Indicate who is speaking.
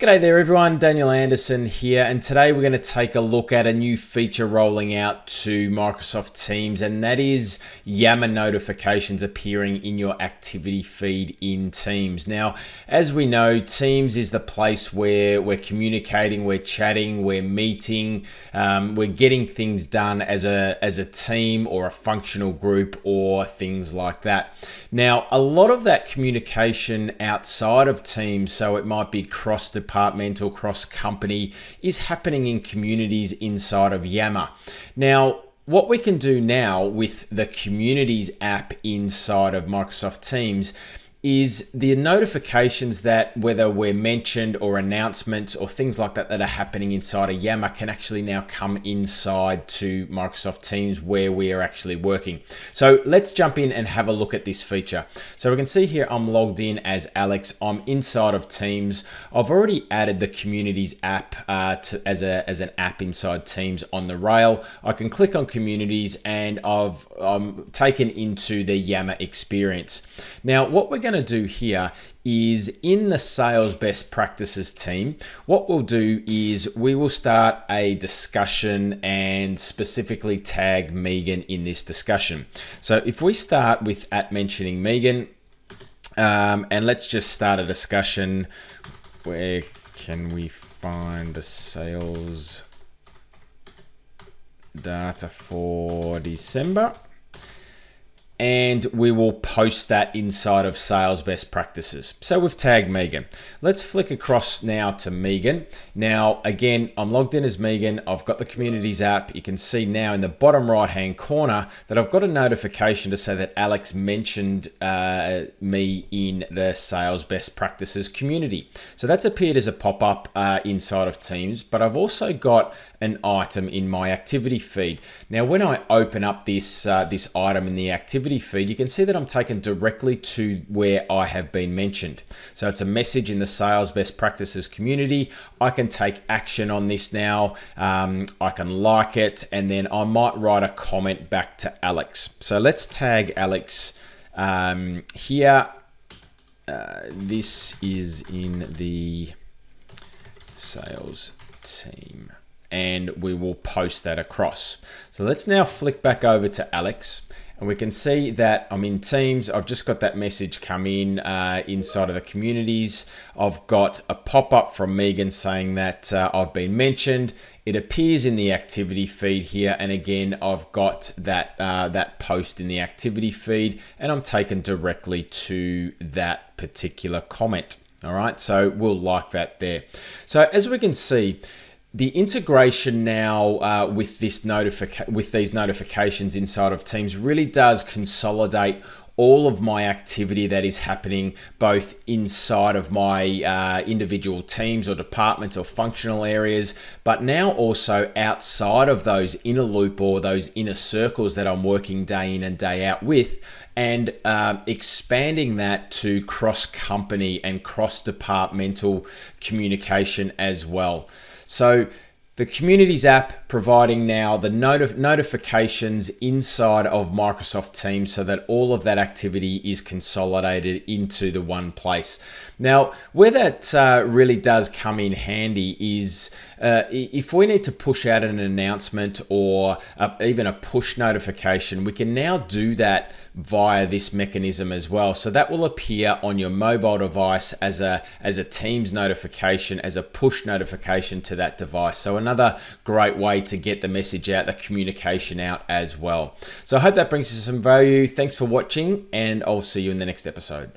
Speaker 1: G'day there everyone, Daniel Anderson here, and today we're going to take a look at a new feature rolling out to Microsoft Teams, and that is Yammer notifications appearing in your activity feed in Teams. Now, as we know, Teams is the place where we're communicating, we're chatting, we're meeting, we're getting things done as a team or a functional group or things like that. Now, a lot of that communication outside of Teams, so it might be cross-departmental, cross-company, is happening in communities inside of Yammer. Now, what we can do now with the Communities app inside of Microsoft Teams is the notifications that whether we're mentioned or announcements or things like that that are happening inside of Yammer can actually now come inside to Microsoft Teams where we are actually working. So let's jump in and have a look at this feature. So we can see here I'm logged in as Alex. I'm inside of Teams. I've already added the Communities app as an app inside Teams on the rail. I can click on Communities and I'm taken into the Yammer experience. Now what we're going to do here is in the sales best practices team, what we'll do is we will start a discussion and specifically tag Megan in this discussion. So if we start with @mentioning Megan, and let's just start a discussion. Where can we find the sales data for December? And we will post that inside of sales best practices. So we've tagged Megan. Let's flick across now to Megan. Now, again, I'm logged in as Megan. I've got the Communities app. You can see now in the bottom right-hand corner that I've got a notification to say that Alex mentioned me in the sales best practices community. So that's appeared as a pop-up inside of Teams, but I've also got an item in my activity feed. Now, when I open up this item in the activity feed, you can see that I'm taken directly to where I have been mentioned. So it's a message in the sales best practices community. I can take action on this now. I can like it, and then I might write a comment back to Alex. So let's tag Alex here. This is in the sales team, and we will post that across. So let's now flick back over to Alex, and we can see that I'm in Teams. I've just got that message come in inside of the communities. I've got a pop-up from Megan saying that I've been mentioned. It appears in the activity feed here, and again I've got that post in the activity feed, and I'm taken directly to that particular comment. All right, so we'll like that there. So as we can see, the integration now with these notifications inside of Teams really does consolidate all of my activity that is happening both inside of my individual teams or departments or functional areas, but now also outside of those inner loop or those inner circles that I'm working day in and day out with, and expanding that to cross-company and cross-departmental communication as well. So the Communities app providing now the notifications inside of Microsoft Teams so that all of that activity is consolidated into the one place. Now, where that really does come in handy is if we need to push out an announcement or even a push notification, we can now do that via this mechanism as well. So that will appear on your mobile device as a Teams notification, as a push notification to that device. So another great way to get the message out, the communication out as well. So I hope that brings you some value. Thanks for watching, and I'll see you in the next episode.